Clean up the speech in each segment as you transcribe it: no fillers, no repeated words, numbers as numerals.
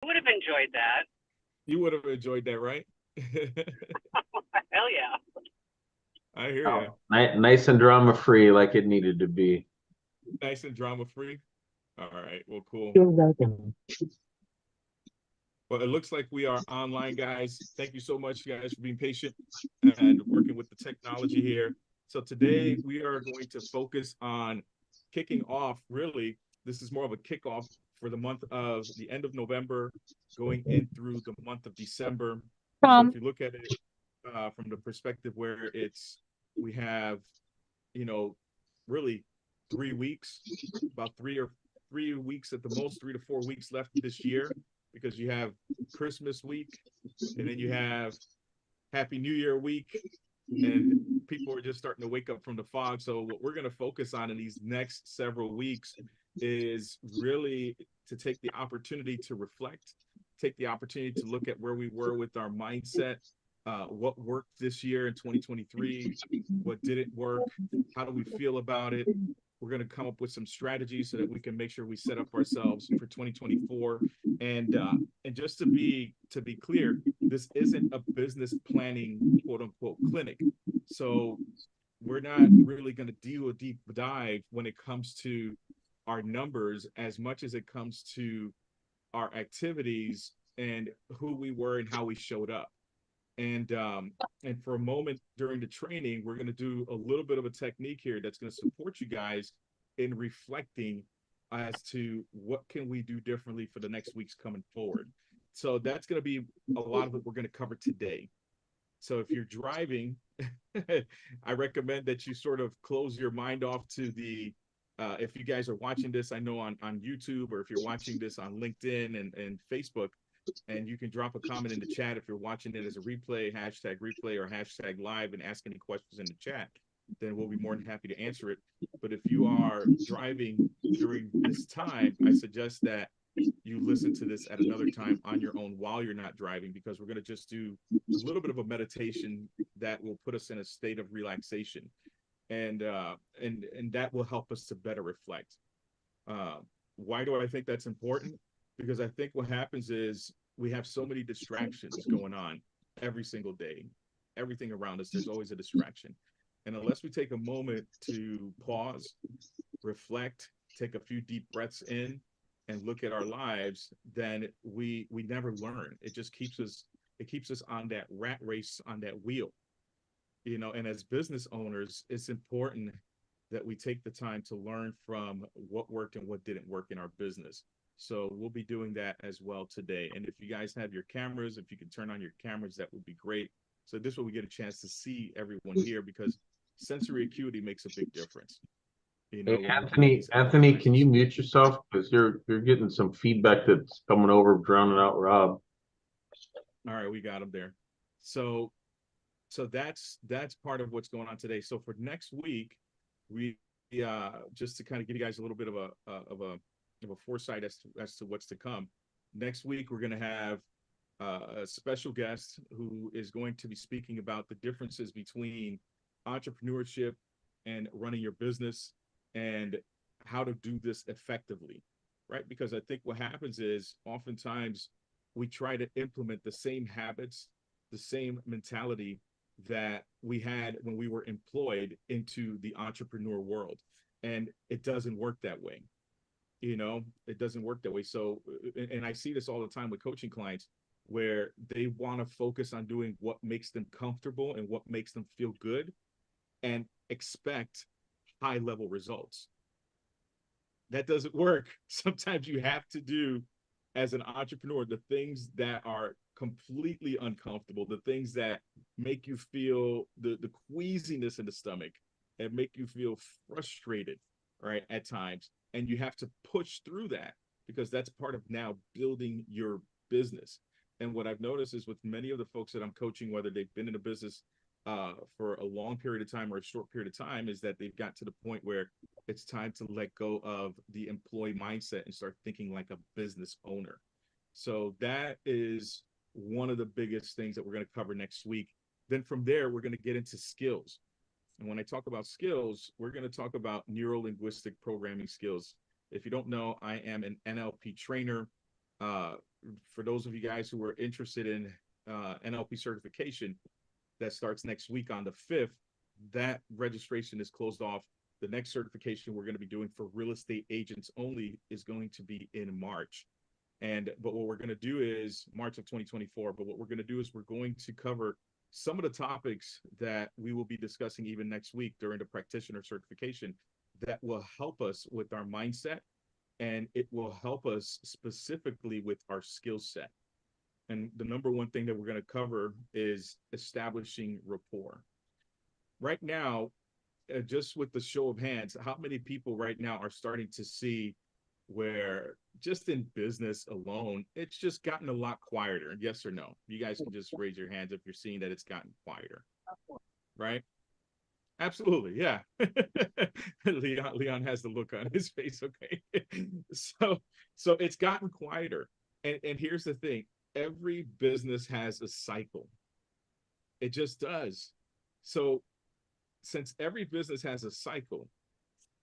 would have enjoyed that. You would have enjoyed that, right? Hell yeah. I hear you. Oh, nice and drama free, like it needed to be. Nice and drama free. All right. Well, cool. You're welcome. Well, it looks like we are online, guys. Thank you so much, guys, for being patient and working with the technology here. So today we are going to focus on kicking off, really, this is more of a kickoff for the month of the end of November, going in through the month of December. So if you look at it from the perspective where we have, you know, really 3 weeks, about 3 weeks at the most, 3 to 4 weeks left this year, because you have Christmas week, and then you have Happy New Year week, and people are just starting to wake up from the fog. So what we're going to focus on in these next several weeks is really to take the opportunity to reflect, take the opportunity to look at where we were with our mindset, what worked this year in 2023, what didn't work, how do we feel about it. We're going to come up with some strategies so that we can make sure we set up ourselves for 2024. And just to be clear, this isn't a business planning quote unquote clinic. So we're not really going to do a deep dive when it comes to our numbers as much as it comes to our activities and who we were and how we showed up. And for a moment during the training, we're going to do a little bit of a technique here that's going to support you guys in reflecting as to what can we do differently for the next weeks coming forward. So that's going to be a lot of what we're going to cover today. So if you're driving, I recommend that you sort of close your mind off to the if you guys are watching this, I know on YouTube, or if you're watching this on LinkedIn and Facebook, and you can drop a comment in the chat if you're watching it as a replay, #replay or #live, and ask any questions in the chat, then we'll be more than happy to answer it. But if you are driving during this time, I suggest that you listen to this at another time on your own while you're not driving, because we're going to just do a little bit of a meditation that will put us in a state of relaxation, and that will help us to better reflect. Why do I think that's important? Because I think what happens is we have so many distractions going on every single day. Everything around us, there's always a distraction. And unless we take a moment to pause, reflect, take a few deep breaths in, and look at our lives, then we never learn. It just keeps us on that rat race, on that wheel. And as business owners, it's important that we take the time to learn from what worked and what didn't work in our business. So we'll be doing that as well today. And if you guys have your cameras, if you can turn on your cameras, that would be great. So this way we get a chance to see everyone here, because sensory acuity makes a big difference. Hey, Anthony, can you mute yourself? Because you're getting some feedback that's coming over, drowning out Rob. All right, we got him there. So that's part of what's going on today. So for next week, we just to kind of give you guys a little bit of a foresight as to what's to come. Next week, we're going to have a special guest who is going to be speaking about the differences between entrepreneurship and running your business, and how to do this effectively, right? Because I think what happens is oftentimes we try to implement the same habits, the same mentality that we had when we were employed into the entrepreneur world. And it doesn't work that way. It doesn't work that way. So, and I see this all the time with coaching clients, where they want to focus on doing what makes them comfortable and what makes them feel good, and expect high level results. That doesn't work. Sometimes you have to do, as an entrepreneur, the things that are completely uncomfortable, the things that make you feel the queasiness in the stomach and make you feel frustrated, right, at times. And you have to push through that, because that's part of now building your business. And what I've noticed is with many of the folks that I'm coaching, whether they've been in a business for a long period of time or a short period of time, is that they've got to the point where it's time to let go of the employee mindset and start thinking like a business owner. So that is one of the biggest things that we're going to cover next week. Then from there, we're going to get into skills. And when I talk about skills, we're going to talk about neuro-linguistic programming skills. If you don't know, I am an NLP trainer. for those of you guys who are interested in NLP certification, that starts next week on the 5th. That registration is closed off. The next certification we're going to be doing for real estate agents only is going to be in March. But what we're going to do is March of 2024. But what we're going to do is we're going to cover some of the topics that we will be discussing even next week during the practitioner certification that will help us with our mindset, and it will help us specifically with our skill set. And the number one thing that we're going to cover is establishing rapport. Right now, just with the show of hands, how many people right now are starting to see where just in business alone, it's just gotten a lot quieter? Yes or no? You guys can just raise your hands if you're seeing that it's gotten quieter, right? Absolutely, yeah. Leon has the look on his face. Okay, so it's gotten quieter, and here's the thing: every business has a cycle. It just does. So since every business has a cycle,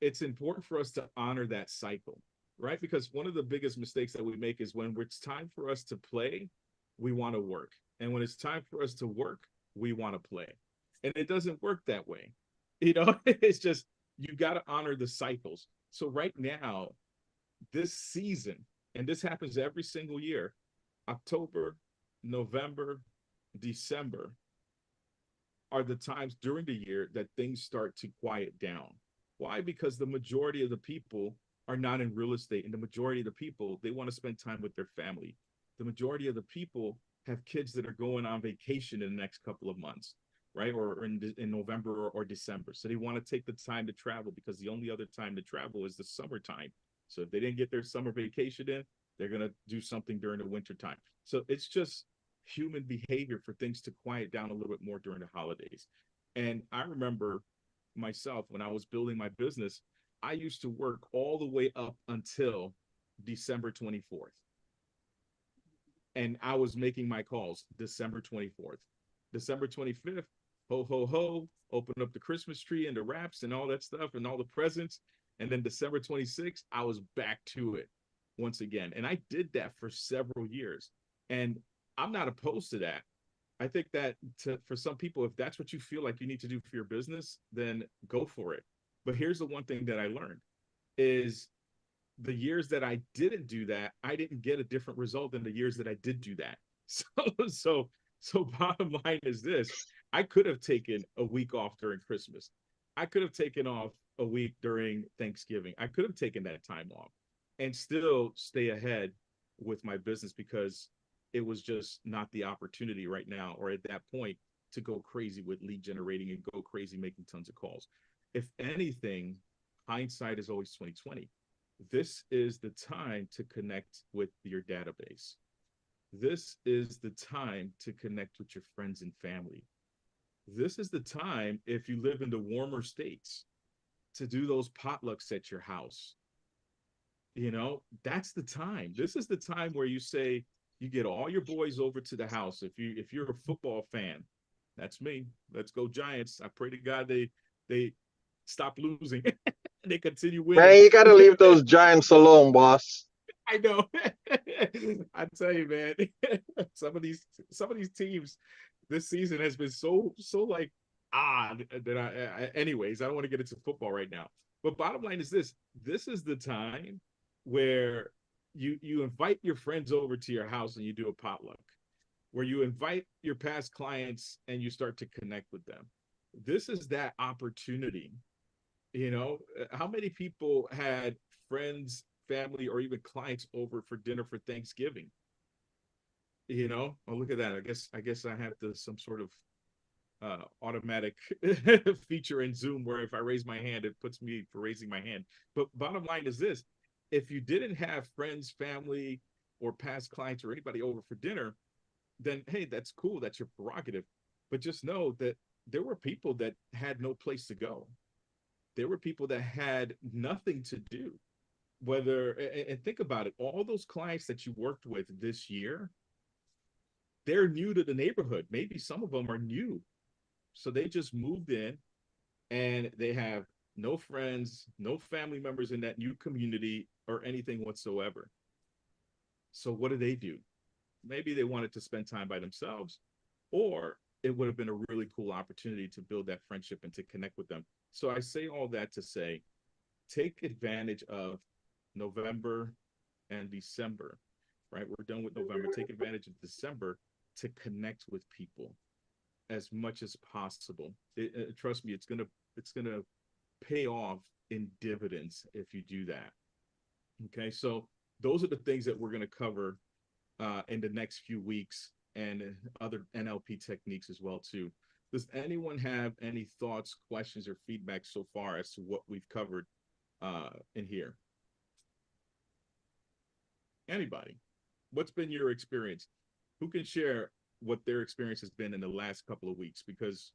it's important for us to honor that cycle, right? Because one of the biggest mistakes that we make is when it's time for us to play, we want to work, and when it's time for us to work, we want to play, and it doesn't work that way. It's just, you got to honor the cycles. So right now, this season, and this happens every single year, October, November, December are the times during the year that things start to quiet down. Why? Because the majority of the people are not in real estate, and the majority of the people, they want to spend time with their family. The majority of the people have kids that are going on vacation in the next couple of months, right? Or in November or December. So they want to take the time to travel, because the only other time to travel is the summertime. So if they didn't get their summer vacation in, they're going to do something during the winter time. So it's just human behavior for things to quiet down a little bit more during the holidays. And I remember myself, when I was building my business, I used to work all the way up until December 24th. And I was making my calls December 24th. December 25th, ho, ho, ho, open up the Christmas tree and the wraps and all that stuff and all the presents. And then December 26th, I was back to it once again. And I did that for several years. And I'm not opposed to that. I think that for some people, if that's what you feel like you need to do for your business, then go for it. But here's the one thing that I learned is the years that I didn't do that, I didn't get a different result than the years that I did do that. So bottom line is this: I could have taken a week off during Christmas. I could have taken off a week during Thanksgiving. I could have taken that time off and still stay ahead with my business, because it was just not the opportunity right now, or at that point, to go crazy with lead generating and go crazy making tons of calls. If anything, hindsight is always 2020. This is the time to connect with your database. This is the time to connect with your friends and family. This is the time, if you live in the warmer states, to do those potlucks at your house. That's the time. This is the time where you say, you get all your boys over to the house. If you're a football fan, that's me. Let's go Giants. I pray to God they stop losing. They continue winning. Man, you gotta leave those Giants alone, boss. I know. I tell you, man, some of these teams this season has been so like odd that anyways, I don't want to get into football right now. But bottom line is this: this is the time where you invite your friends over to your house and you do a potluck, where you invite your past clients and you start to connect with them. This is that opportunity. How many people had friends, family, or even clients over for dinner for Thanksgiving? Oh, look at that. I guess I have some sort of automatic feature in Zoom where if I raise my hand, it puts me for raising my hand. But bottom line is this: if you didn't have friends, family, or past clients or anybody over for dinner, then hey, that's cool. That's your prerogative. But just know that there were people that had no place to go. There were people that had nothing to do. And think about it, all those clients that you worked with this year, they're new to the neighborhood. Maybe some of them are new. So they just moved in and they have no friends, no family members in that new community or anything whatsoever. So what do? maybe they wanted to spend time by themselves, or it would have been a really cool opportunity to build that friendship and to connect with them. So I say all that to say, take advantage of November and December, right? We're done with November. Take advantage of December to connect with people as much as possible. Trust me, it's gonna pay off in dividends if you do that. Okay, so those are the things that we're gonna cover in the next few weeks, and other NLP techniques as well too. Does anyone have any thoughts, questions, or feedback so far as to what we've covered in here? Anybody? What's been your experience? Who can share what their experience has been in the last couple of weeks? Because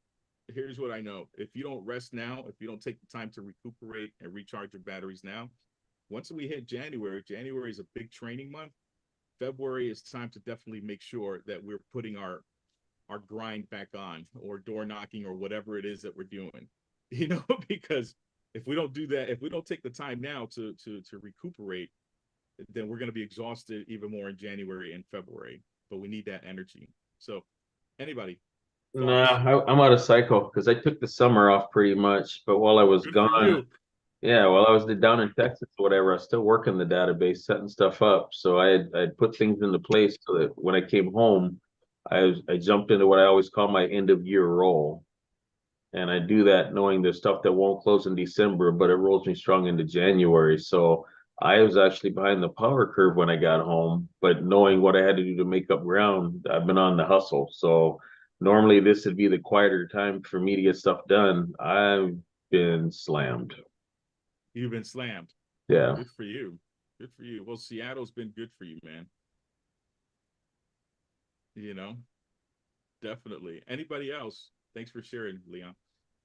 here's what I know. If you don't rest now, if you don't take the time to recuperate and recharge your batteries now, once we hit January, January is a big training month. February is time to definitely make sure that we're putting our grind back on, or door knocking, or whatever it is that we're doing, because if we don't do that, if we don't take the time now to recuperate, then we're going to be exhausted even more in January and February. But we need that energy. So anybody? Nah, Thoughts? I'm out of cycle because I took the summer off pretty much. But while I was Good for gone, you. yeah, while I was down in Texas or whatever, I was still working the database, setting stuff up. So I'd put things into place so that when I came home, I jumped into what I always call my end of year role. And I do that knowing there's stuff that won't close in December, but it rolls me strong into January. So I was actually behind the power curve when I got home, but knowing what I had to do to make up ground, I've been on the hustle. So normally this would be the quieter time for me to get stuff done. I've been slammed. You've been slammed. Yeah. Good for you. Good for you. Well, Seattle's been good for you, man. You know, definitely. Anybody else? Thanks for sharing, Leon.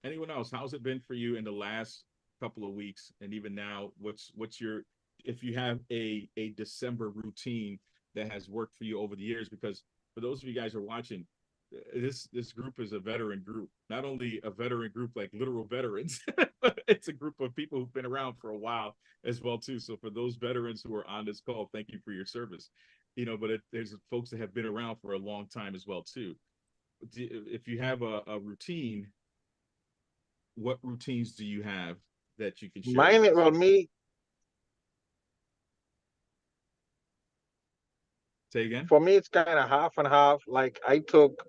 Anyone else? How's it been for you in the last couple of weeks, and even now? What's your, if you have a December routine that has worked for you over the years? Because for those of you guys who are watching, this group is a veteran group. Not only a veteran group like literal veterans, but it's a group of people who've been around for a while as well too. So for those veterans who are on this call, thank you for your service. But there's folks that have been around for a long time as well too. If you have a routine, what routines do you have that you can share with Mine, us? well, me, Say again. for me, it's kind of half and half. Like I took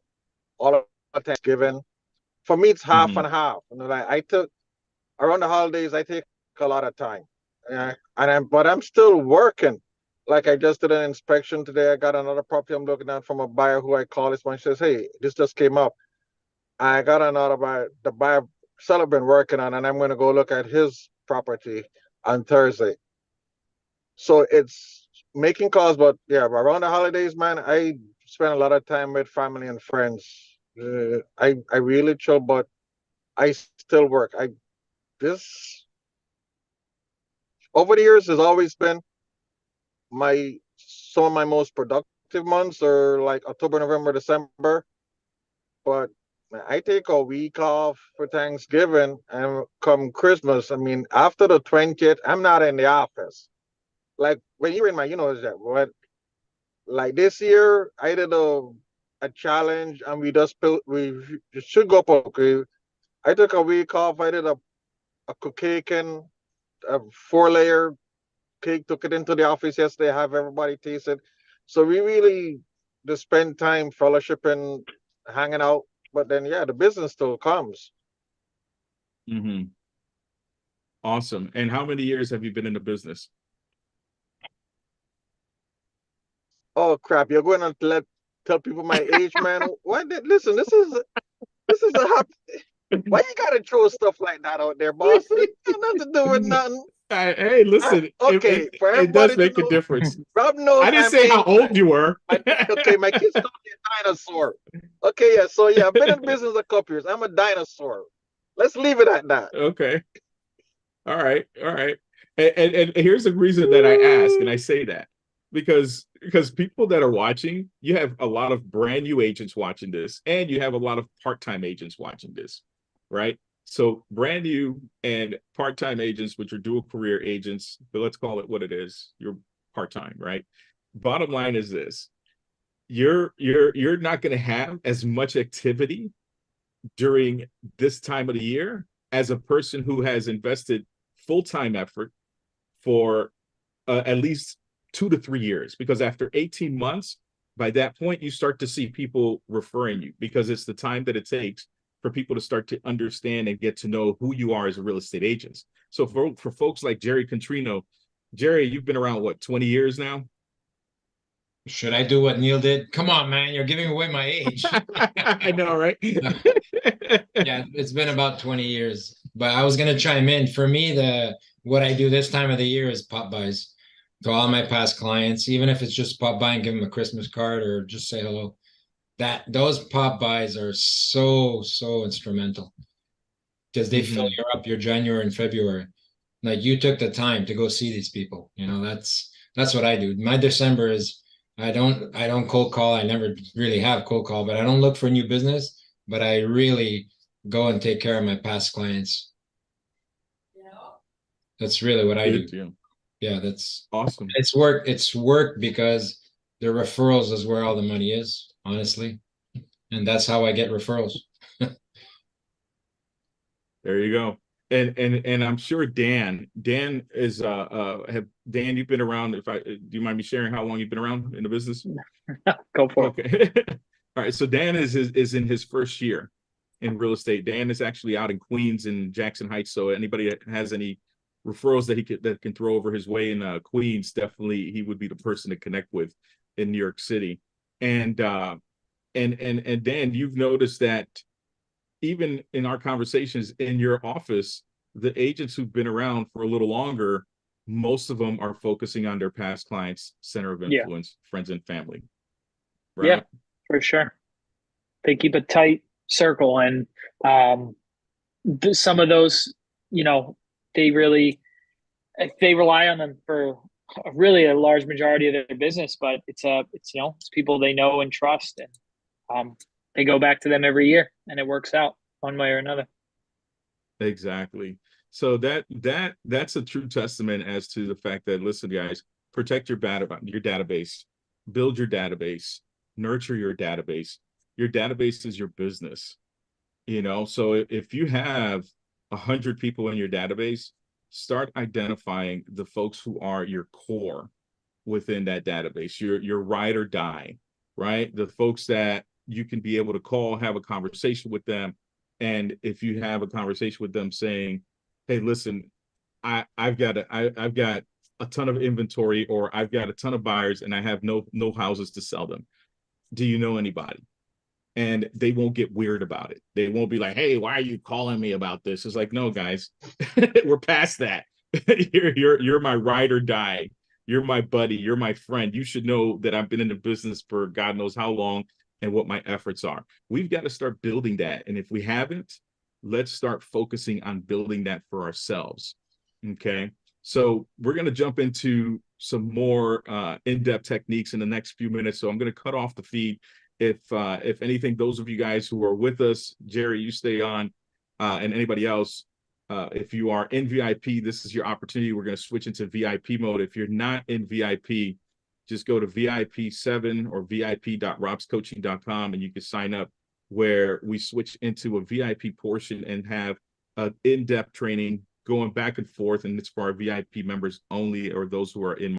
all of Thanksgiving. For me, it's half Mm-hmm. and half. Like I took around the holidays, I take a lot of time, but I'm still working. Like I just did an inspection today. I got another property I'm looking at from a buyer who I call this one. She says, "Hey, this just came up. I got another buyer. The buyer seller been working on, and I'm going to go look at his property on Thursday." So it's making calls, but yeah, around the holidays, man, I spend a lot of time with family and friends. I really chill, but I still work. I this over the years has always been my some of my most productive months are like October, November, December. But I take a week off for Thanksgiving and come Christmas. I mean, after the 20th, I'm not in the office. Like when you're in my, is that what? Like this year, I did a challenge and we should go poke. I took a week off. I did a cake and a 4-layer cake. Took it into the office yesterday. Have everybody taste it. So we really just spend time fellowshipping, hanging out. But then yeah, the business still comes. Mm-hmm. Awesome. And how many years have you been in the business? Oh crap! You're going to tell people my age, man. Listen, this is a happy. Why you gotta throw stuff like that out there, boss? It got nothing to do with nothing. Hey, listen, Okay, for it does everybody to make a know, difference. Rob I knows didn't I'm say how old ancient. you were. Okay, my kids call me a dinosaur. Okay, yeah, so yeah, I've been in business a couple years. I'm a dinosaur. Let's leave it at that. Okay. All right. All right. And here's the reason that I ask and I say that, because people that are watching, you have a lot of brand new agents watching this, and you have a lot of part-time agents watching this, right? So brand new and part-time agents, which are dual career agents, but let's call it what it is. You're part-time, right? Bottom line is this. you're not going to have as much activity during this time of the year as a person who has invested full-time effort for at least 2 to 3 years, because after 18 months, by that point, you start to see people referring you, because it's the time that it takes for people to start to understand and get to know who you are as a real estate agent. So for folks like Jerry Contrino, Jerry, you've been around what, 20 years now? Should I do what Neil did? Come on, man, you're giving away my age. I know, right? Yeah, it's been about 20 years. But I was gonna chime in. For me, what I do this time of the year is pop buys to all my past clients, even if it's just pop by and give them a Christmas card or just say hello. Those pop buys are so instrumental because they fill up your January and February. Like, you took the time to go see these people. That's what I do. My December is I don't cold call. I never really have cold call, but I don't look for new business, but I really go and take care of my past clients. That's really what I do. Yeah, that's awesome. It's work because the referrals is where all the money is, honestly. And that's how I get referrals. There you go. And I'm sure Dan is Dan, you've been around. Do you mind me sharing how long you've been around in the business? Go for it. Okay. All right. So Dan is in his first year in real estate. Dan is actually out in Queens and Jackson Heights. So anybody that has any referrals that can throw over his way in Queens, definitely he would be the person to connect with in New York City. And Dan, you've noticed that even in our conversations in your office, the agents who've been around for a little longer, most of them are focusing on their past clients' center of influence, friends and family. Right? Yeah, for sure. They keep a tight circle, and some of those, they rely on them for really a large majority of their business, but it's people they know and trust, and they go back to them every year, and it works out one way or another. Exactly. So that's a true testament as to the fact that, listen, guys, protect your database, build your database, nurture your database. Your database is your business. So if you have 100 people in your database, start identifying the folks who are your core within that database, your ride or die, right? The folks that you can be able to call, have a conversation with them. And if you have a conversation with them saying, hey, listen, I've got a ton of inventory, or I've got a ton of buyers and I have no houses to sell them. Do you know anybody? And they won't get weird about it. They won't be like, hey, why are you calling me about this? It's like, no, guys, we're past that. You're my ride or die. You're my buddy. You're my friend. You should know that I've been in the business for God knows how long and what my efforts are. We've got to start building that. And if we haven't, let's start focusing on building that for ourselves. Okay. So we're going to jump into some more in-depth techniques in the next few minutes. So I'm going to cut off the feed. If anything, those of you guys who are with us, Jerry, you stay on, and anybody else, if you are in VIP, this is your opportunity. We're going to switch into VIP mode. If you're not in VIP, just go to VIP7 or vip.robscoaching.com and you can sign up, where we switch into a VIP portion and have an in-depth training going back and forth. And it's for our VIP members only, or those who are in